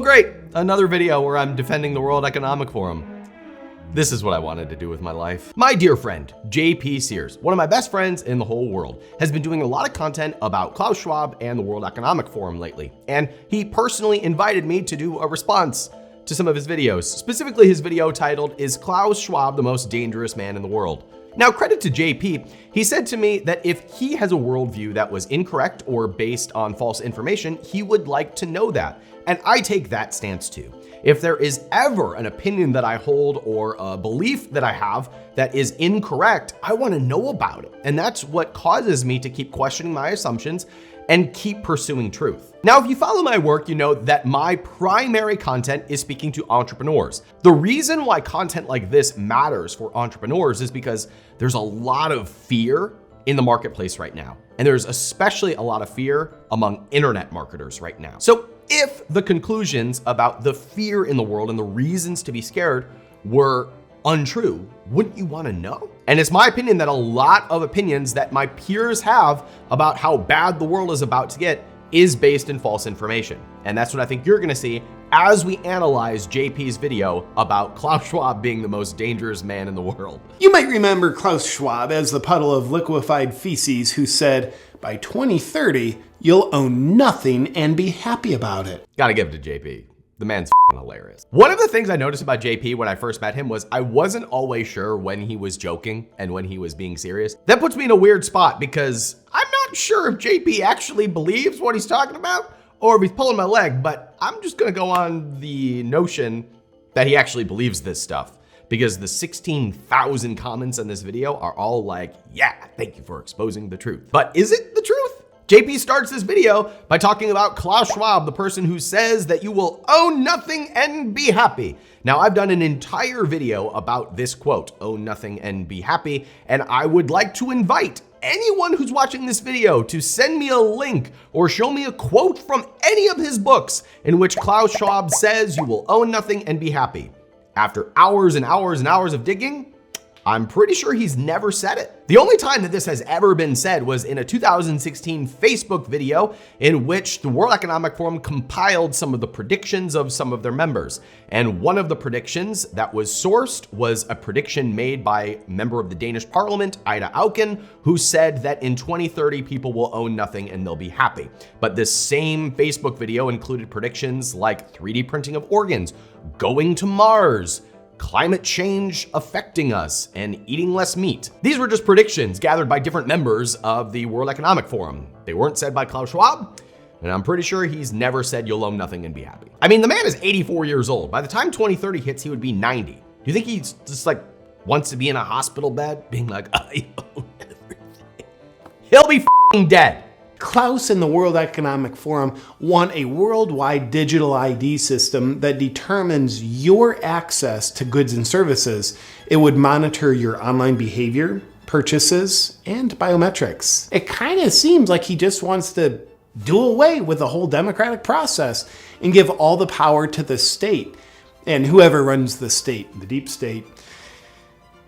great, another video where I'm defending the World Economic Forum. This is what I wanted to do with my life. My dear friend, JP Sears, one of my best friends in the whole world, has been doing a lot of content about Klaus Schwab and the World Economic Forum lately. And he personally invited me to do a response to some of his videos. Specifically, his video titled, "Is Klaus Schwab the Most Dangerous Man in the World?" Now, credit to JP, he said to me that if he has a worldview that was incorrect or based on false information, he would like to know that. And I take that stance too. If there is ever an opinion that I hold or a belief that I have that is incorrect, I want to know about it. And that's what causes me to keep questioning my assumptions and keep pursuing truth. Now, if you follow my work, you know that my primary content is speaking to entrepreneurs. The reason why content like this matters for entrepreneurs is because there's a lot of fear in the marketplace right now. And there's especially a lot of fear among internet marketers right now. So if the conclusions about the fear in the world and the reasons to be scared were untrue, wouldn't you want to know? And it's my opinion that a lot of opinions that my peers have about how bad the world is about to get is based in false information. And that's what I think you're gonna see as we analyze JP's video about Klaus Schwab being the most dangerous man in the world. You might remember Klaus Schwab as the puddle of liquefied feces who said, by 2030, you'll own nothing and be happy about it. Gotta give it to JP. The man's hilarious. One of the things I noticed about JP when I first met him was I wasn't always sure when he was joking and when he was being serious. That puts me in a weird spot because I'm not sure if JP actually believes what he's talking about or if he's pulling my leg, but I'm just gonna go on the notion that he actually believes this stuff because the 16,000 comments on this video are all like, yeah, thank you for exposing the truth. But is it the truth? JP starts this video by talking about Klaus Schwab, the person who says that you will own nothing and be happy. Now, I've done an entire video about this quote, own nothing and be happy, and I would like to invite anyone who's watching this video to send me a link or show me a quote from any of his books in which Klaus Schwab says you will own nothing and be happy. After hours and hours and hours of digging, I'm pretty sure he's never said it. The only time that this has ever been said was in a 2016 Facebook video in which the World Economic Forum compiled some of the predictions of some of their members. And one of the predictions that was sourced was a prediction made by a member of the Danish parliament, Ida Auken, who said that in 2030, people will own nothing and they'll be happy. But this same Facebook video included predictions like 3D printing of organs, going to Mars, climate change affecting us, and eating less meat. These were just predictions gathered by different members of the World Economic Forum. They weren't said by Klaus Schwab, and I'm pretty sure he's never said you'll own nothing and be happy. I mean, the man is 84 years old. By the time 2030 hits, he would be 90. Do you think he's just like wants to be in a hospital bed being like, I own everything? He'll be f***ing dead. Klaus and the World Economic Forum want a worldwide digital ID system that determines your access to goods and services. It would monitor your online behavior, purchases, and biometrics. It kind of seems like he just wants to do away with the whole democratic process and give all the power to the state and whoever runs the state, the deep state.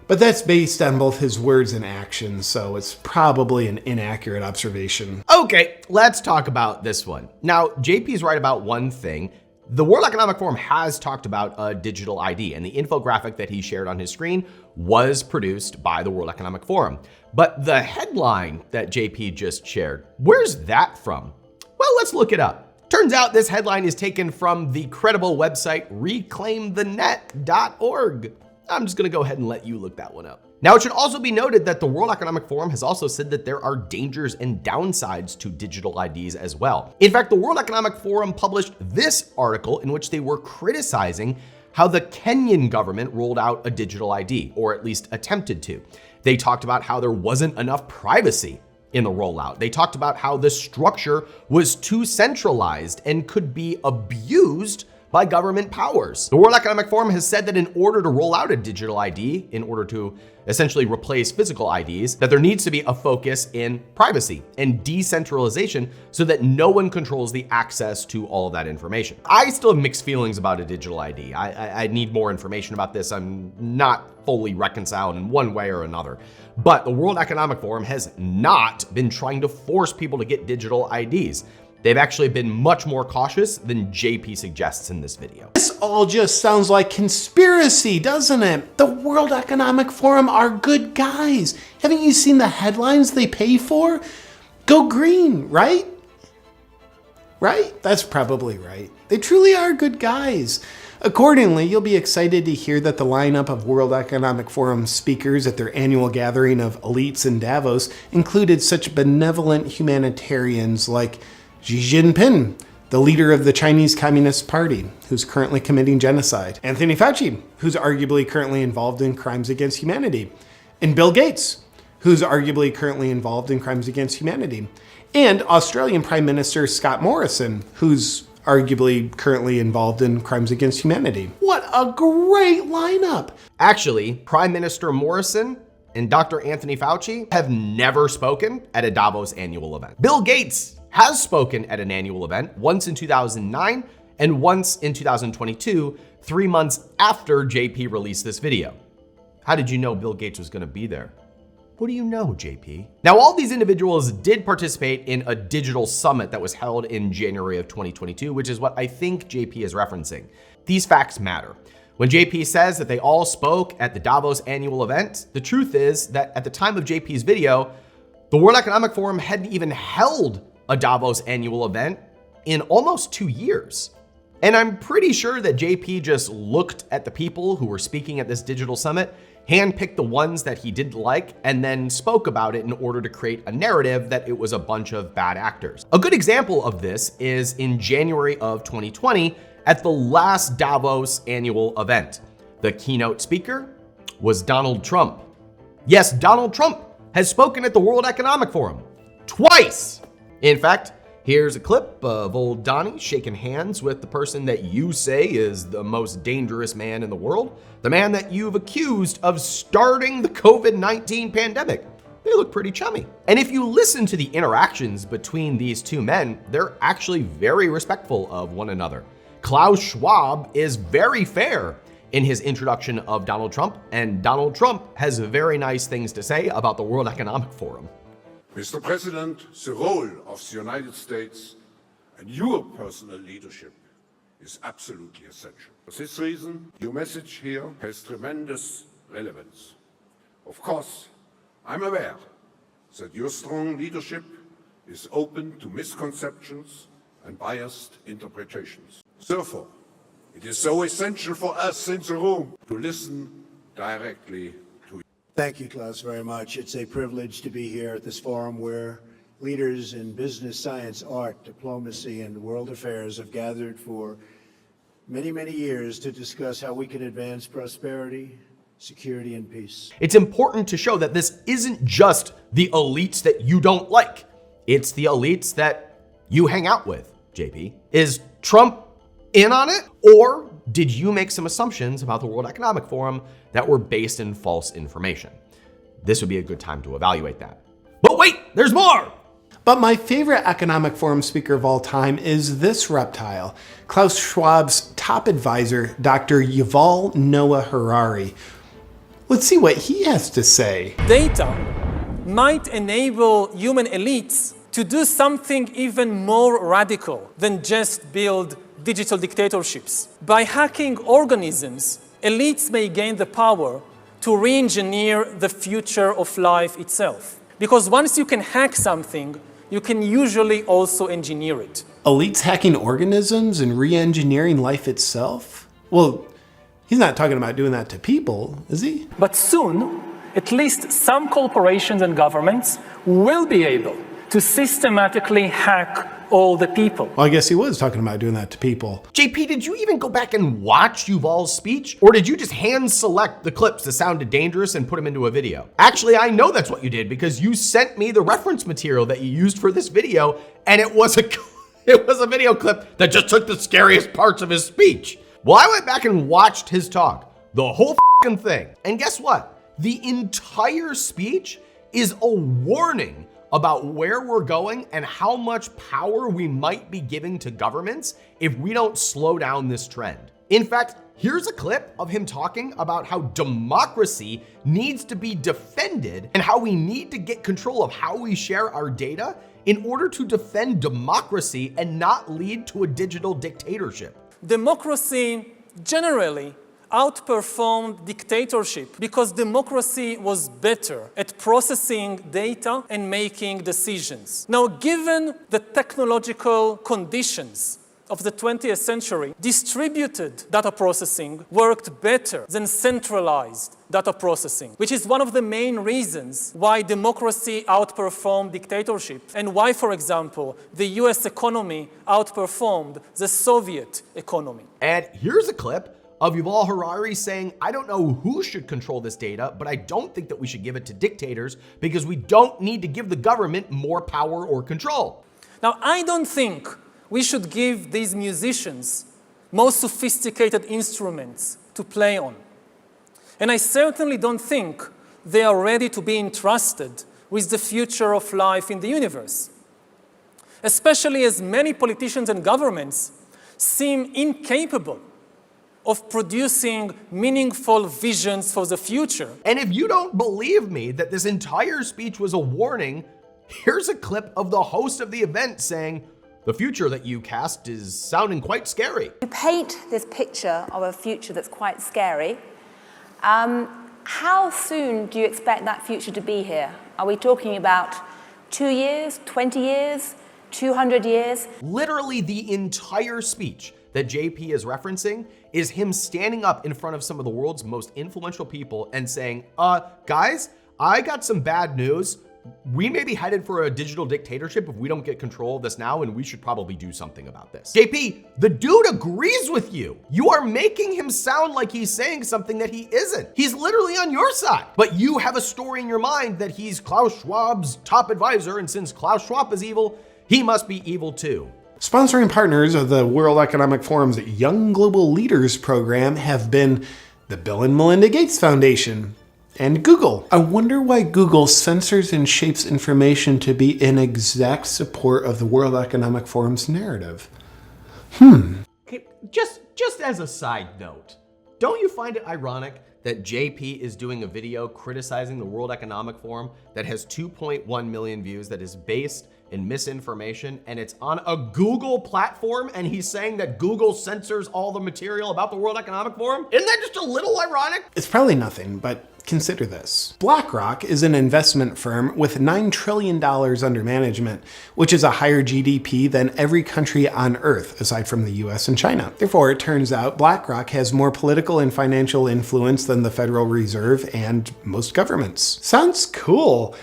But that's based on both his words and actions, so it's probably an inaccurate observation. Okay, let's talk about this one. Now, JP's right about one thing. The World Economic Forum has talked about a digital ID, and the infographic that he shared on his screen was produced by the World Economic Forum. But the headline that JP just shared, where's that from? Well, let's look it up. Turns out this headline is taken from the credible website reclaimthenet.org. I'm just gonna go ahead and let you look that one up. Now, it should also be noted that the World Economic Forum has also said that there are dangers and downsides to digital IDs as well. In fact, the World Economic Forum published this article in which they were criticizing how the Kenyan government rolled out a digital ID, or at least attempted to. They talked about how there wasn't enough privacy in the rollout. They talked about how the structure was too centralized and could be abused by government powers. The World Economic Forum has said that in order to roll out a digital ID, in order to essentially replace physical IDs, that there needs to be a focus in privacy and decentralization so that no one controls the access to all of that information. I still have mixed feelings about a digital ID. I need more information about this. I'm not fully reconciled in one way or another. But the World Economic Forum has not been trying to force people to get digital IDs. They've actually been much more cautious than JP suggests in this video. This all just sounds like conspiracy, doesn't it? The World Economic Forum are good guys. Haven't you seen the headlines they pay for? Go green, right? Right? That's probably right. They truly are good guys. Accordingly, you'll be excited to hear that the lineup of World Economic Forum speakers at their annual gathering of elites in Davos included such benevolent humanitarians like Xi Jinping, the leader of the Chinese Communist Party, who's currently committing genocide, Anthony Fauci, who's arguably currently involved in crimes against humanity, and Bill Gates, who's arguably currently involved in crimes against humanity, and Australian Prime Minister Scott Morrison, who's arguably currently involved in crimes against humanity. What a great lineup! Actually, Prime Minister Morrison and Dr. Anthony Fauci have never spoken at a Davos annual event. Bill Gates has spoken at an annual event once in 2009 and once in 2022, 3 months after JP released this video. How did you know Bill Gates was going to be there? What do you know, JP? Now, all these individuals did participate in a digital summit that was held in January of 2022, which is what I think JP is referencing. These facts matter. When JP says that they all spoke at the Davos annual event, the truth is that at the time of JP's video, the World Economic Forum hadn't even held a Davos annual event in almost 2 years. And I'm pretty sure that JP just looked at the people who were speaking at this digital summit, handpicked the ones that he didn't like, and then spoke about it in order to create a narrative that it was a bunch of bad actors. A good example of this is in January of 2020 at the last Davos annual event. The keynote speaker was Donald Trump. Yes, Donald Trump has spoken at the World Economic Forum twice. In fact, here's a clip of old Donnie shaking hands with the person that you say is the most dangerous man in the world, the man that you've accused of starting the COVID-19 pandemic. They look pretty chummy. And if you listen to the interactions between these two men, they're actually very respectful of one another. Klaus Schwab is very fair in his introduction of Donald Trump, and Donald Trump has very nice things to say about the World Economic Forum. Mr. President, the role of the United States and your personal leadership is absolutely essential. For this reason, your message here has tremendous relevance. Of course, I'm aware that your strong leadership is open to misconceptions and biased interpretations. Therefore, it is so essential for us in the room to listen directly to you. Thank you, Klaus, very much. It's a privilege to be here at this forum where leaders in business, science, art, diplomacy, and world affairs have gathered for many, many years to discuss how we can advance prosperity, security, and peace. It's important to show that this isn't just the elites that you don't like. It's the elites that you hang out with, JP. Is Trump in on it? Or did you make some assumptions about the World Economic Forum that were based in false information? This would be a good time to evaluate that. But wait, there's more! But my favorite Economic Forum speaker of all time is this reptile, Klaus Schwab's top advisor, Dr. Yuval Noah Harari. Let's see what he has to say. Data might enable human elites to do something even more radical than just build digital dictatorships. By hacking organisms, elites may gain the power to re-engineer the future of life itself. Because once you can hack something, you can usually also engineer it. Elites hacking organisms and re-engineering life itself? Well, he's not talking about doing that to people, is he? But soon, at least some corporations and governments will be able to systematically hack all the people. Well, I guess he was talking about doing that to people. JP, did you even go back and watch Yuval's speech? Or did you just hand select the clips that sounded dangerous and put them into a video? Actually, I know that's what you did because you sent me the reference material that you used for this video, and it was a video clip that just took the scariest parts of his speech. Well, I went back and watched his talk, the whole fucking thing. And guess what? The entire speech is a warning about where we're going and how much power we might be giving to governments if we don't slow down this trend. In fact, here's a clip of him talking about how democracy needs to be defended and how we need to get control of how we share our data in order to defend democracy and not lead to a digital dictatorship. Democracy generally outperformed dictatorship because democracy was better at processing data and making decisions. Now, given the technological conditions of the 20th century, distributed data processing worked better than centralized data processing, which is one of the main reasons why democracy outperformed dictatorship and why, for example, the US economy outperformed the Soviet economy. And here's a clip of Yuval Harari saying, I don't know who should control this data, but I don't think that we should give it to dictators because we don't need to give the government more power or control. Now, I don't think we should give these musicians most sophisticated instruments to play on. And I certainly don't think they are ready to be entrusted with the future of life in the universe, especially as many politicians and governments seem incapable of producing meaningful visions for the future. And if you don't believe me that this entire speech was a warning, here's a clip of the host of the event saying, the future that you cast is sounding quite scary. You paint this picture of a future that's quite scary. How soon do you expect that future to be here? Are we talking about 2 years, 20 years, 200 years? Literally the entire speech that JP is referencing is him standing up in front of some of the world's most influential people and saying, guys, I got some bad news. We may be headed for a digital dictatorship if we don't get control of this now, and we should probably do something about this. JP, the dude agrees with you. You are making him sound like he's saying something that he isn't. He's literally on your side. But you have a story in your mind that he's Klaus Schwab's top advisor, and since Klaus Schwab is evil, he must be evil too. Sponsoring partners of the World Economic Forum's Young Global Leaders program have been the Bill and Melinda Gates Foundation and Google. I wonder why Google censors and shapes information to be in exact support of the World Economic Forum's narrative. Okay, just as a side note, don't you find it ironic that JP is doing a video criticizing the World Economic Forum that has 2.1 million views, that is based in misinformation, and it's on a Google platform, and he's saying that Google censors all the material about the World Economic Forum? Isn't that just a little ironic? It's probably nothing, but consider this. Blackrock is an investment firm with $9 trillion under management, which is a higher GDP than every country on Earth, aside from the US and China. Therefore, it turns out BlackRock has more political and financial influence than the Federal Reserve and most governments. Sounds cool,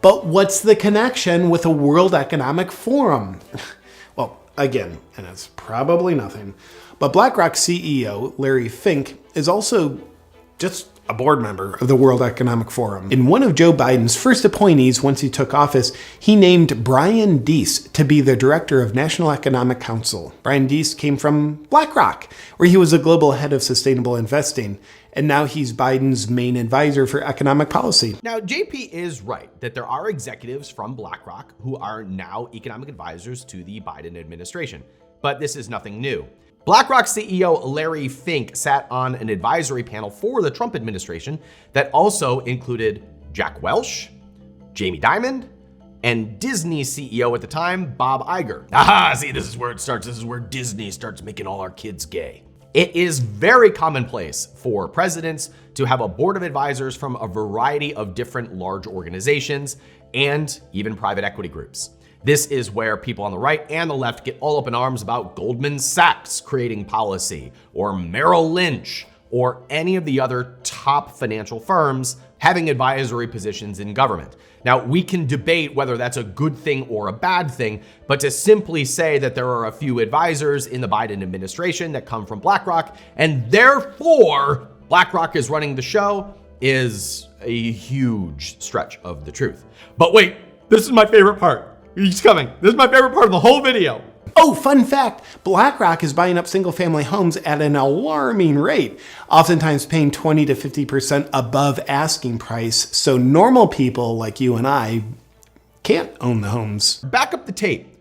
but what's the connection with a World Economic Forum? Well, again, and it's probably nothing, but BlackRock CEO Larry Fink is also just a board member of the World Economic Forum. In one of Joe Biden's first appointees once he took office, he named Brian Deese to be the director of National Economic Council. Brian Deese came from BlackRock, where he was a global head of sustainable investing, and now he's Biden's main advisor for economic policy. Now, JP is right that there are executives from BlackRock who are now economic advisors to the Biden administration, but this is nothing new. BlackRock CEO Larry Fink sat on an advisory panel for the Trump administration that also included Jack Welch, Jamie Dimon, and Disney CEO at the time, Bob Iger. Aha, see, this is where it starts. This is where Disney starts making all our kids gay. It is very commonplace for presidents to have a board of advisors from a variety of different large organizations and even private equity groups. This is where people on the right and the left get all up in arms about Goldman Sachs creating policy, or Merrill Lynch, or any of the other top financial firms having advisory positions in government. Now, we can debate whether that's a good thing or a bad thing, but to simply say that there are a few advisors in the Biden administration that come from BlackRock, and therefore BlackRock is running the show, is a huge stretch of the truth. But wait, this is my favorite part. He's coming. This is my favorite part of the whole video. Oh, fun fact, BlackRock is buying up single-family homes at an alarming rate, oftentimes paying 20 to 50% above asking price, so normal people like you and I can't own the homes. Back up the tape.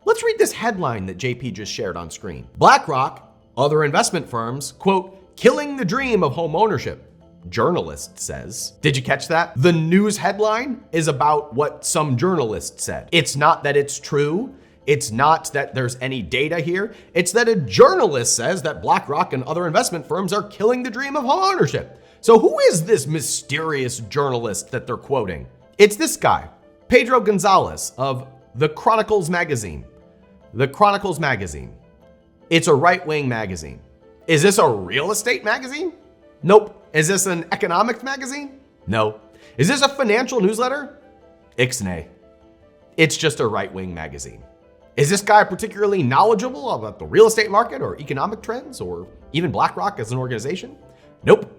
Let's read this headline that JP just shared on screen. BlackRock, other investment firms, quote, Killing the dream of home ownership, journalist says. Did you catch that? The news headline is about what some journalist said. It's not that it's true. It's not that there's any data here. It's that a journalist says that BlackRock and other investment firms are killing the dream of home ownership. So who is this mysterious journalist that they're quoting? It's this guy, Pedro Gonzalez of The Chronicles magazine. The Chronicles magazine. It's a right-wing magazine. Is this a real estate magazine? Nope. Is this an economics magazine? No. Is this a financial newsletter? Ixnay. It's just a right-wing magazine. Is this guy particularly knowledgeable about the real estate market or economic trends or even BlackRock as an organization? Nope.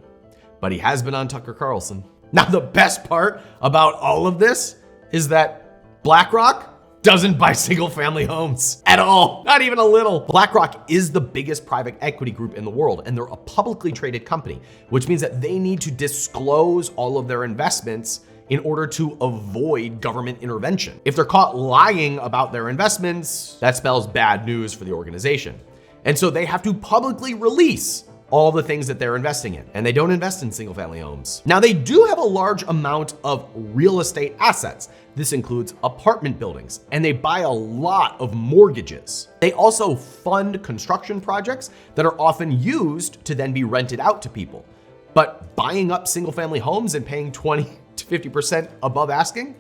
But he has been on Tucker Carlson. Now, the best part about all of this is that BlackRock doesn't buy single family homes at all, not even a little. BlackRock is the biggest private equity group in the world, and they're a publicly traded company, which means that they need to disclose all of their investments in order to avoid government intervention. If they're caught lying about their investments, that spells bad news for the organization. And so they have to publicly release all the things that they're investing in, and they don't invest in single family homes. Now, they do have a large amount of real estate assets. This includes apartment buildings, and they buy a lot of mortgages. They also fund construction projects that are often used to then be rented out to people. But buying up single family homes and paying 20 to 50% above asking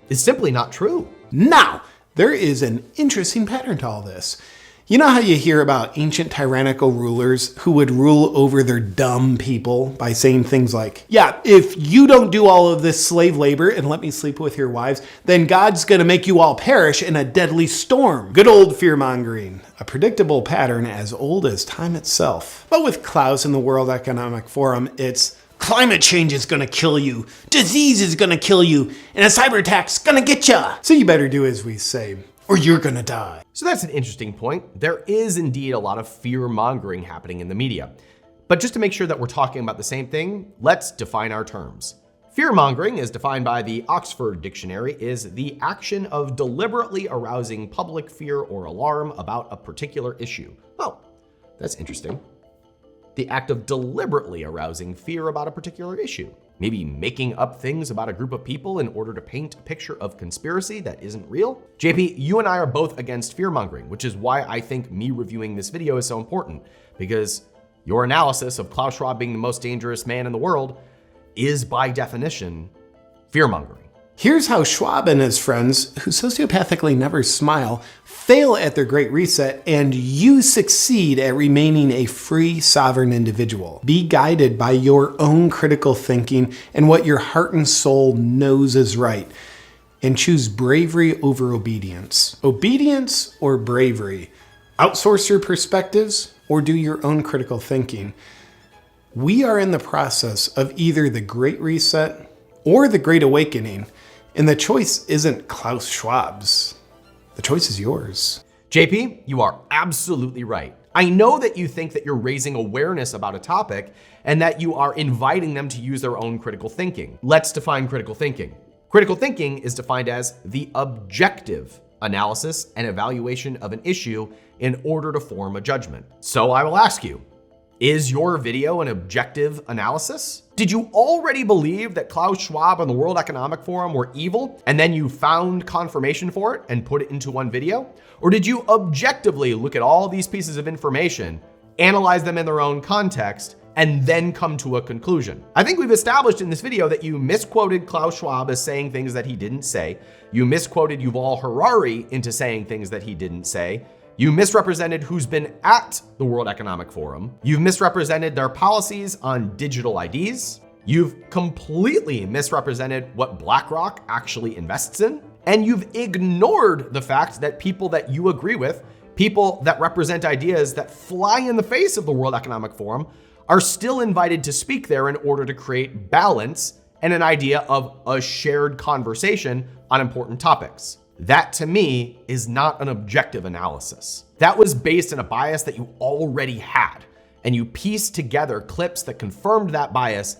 is simply not true. Now, there is an interesting pattern to all this. You know how you hear about ancient tyrannical rulers who would rule over their dumb people by saying things like, yeah, if you don't do all of this slave labor and let me sleep with your wives, then God's gonna make you all perish in a deadly storm. Good old fearmongering, a predictable pattern as old as time itself. But with Klaus and the World Economic Forum, it's climate change is gonna kill you, disease is gonna kill you, and a cyber attack's gonna get ya. So you better do as we say, or you're gonna die. So that's an interesting point. There is indeed a lot of fear mongering happening in the media. But just to make sure that we're talking about the same thing, let's define our terms. Fear mongering, as defined by the Oxford Dictionary, is the action of deliberately arousing public fear or alarm about a particular issue. Oh, that's interesting. The act of deliberately arousing fear about a particular issue. Maybe making up things about a group of people in order to paint a picture of conspiracy that isn't real. JP, you and I are both against fear-mongering, which is why I think me reviewing this video is so important, because your analysis of Klaus Schwab being the most dangerous man in the world is by definition fear-mongering. Here's how Schwab and his friends, who sociopathically never smile, fail at their great reset, and you succeed at remaining a free, sovereign individual. Be guided by your own critical thinking and what your heart and soul knows is right, and choose bravery over obedience. Obedience or bravery? Outsource your perspectives or do your own critical thinking? We are in the process of either the Great Reset or the Great Awakening. And the choice isn't Klaus Schwab's. The choice is yours. JP, you are absolutely right. I know that you think that you're raising awareness about a topic and that you are inviting them to use their own critical thinking. Let's define critical thinking. Critical thinking is defined as the objective analysis and evaluation of an issue in order to form a judgment. So I will ask you, is your video an objective analysis? Did you already believe that Klaus Schwab and the World Economic Forum were evil, and then you found confirmation for it and put it into one video? Or did you objectively look at all these pieces of information, analyze them in their own context, and then come to a conclusion? I think we've established in this video that you misquoted Klaus Schwab as saying things that he didn't say. You misquoted Yuval Harari into saying things that he didn't say. You misrepresented who's been at the World Economic Forum. You've misrepresented their policies on digital IDs. You've completely misrepresented what BlackRock actually invests in. And you've ignored the fact that people that you agree with, people that represent ideas that fly in the face of the World Economic Forum, are still invited to speak there in order to create balance and an idea of a shared conversation on important topics. That to me is not an objective analysis. That was based on a bias that you already had, and you pieced together clips that confirmed that bias,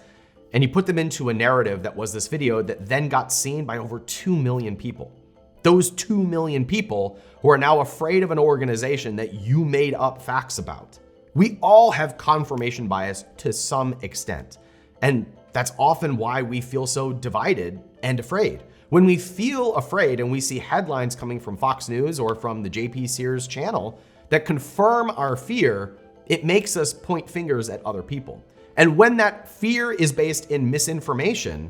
and you put them into a narrative that was this video that then got seen by over 2 million people. Those 2 million people who are now afraid of an organization that you made up facts about. We all have confirmation bias to some extent. And that's often why we feel so divided and afraid. When we feel afraid and we see headlines coming from Fox News or from the JP Sears channel that confirm our fear, it makes us point fingers at other people. And when that fear is based in misinformation,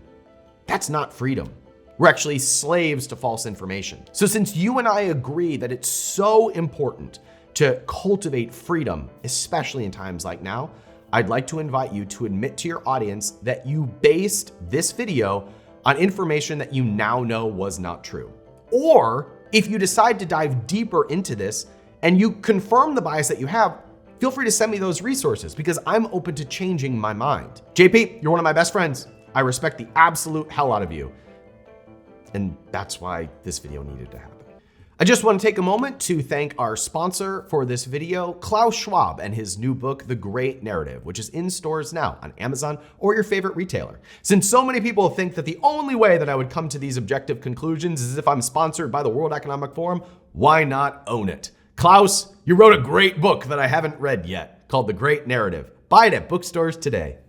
that's not freedom. We're actually slaves to false information. So since you and I agree that it's so important to cultivate freedom, especially in times like now, I'd like to invite you to admit to your audience that you based this video on information that you now know was not true. Or if you decide to dive deeper into this and you confirm the bias that you have, feel free to send me those resources because I'm open to changing my mind. JP, you're one of my best friends. I respect the absolute hell out of you. And that's why this video needed to happen. I just want to take a moment to thank our sponsor for this video, Klaus Schwab, and his new book, The Great Narrative, which is in stores now on Amazon or your favorite retailer. Since so many people think that the only way that I would come to these objective conclusions is if I'm sponsored by the World Economic Forum, why not own it? Klaus, you wrote a great book that I haven't read yet called The Great Narrative. Buy it at bookstores today.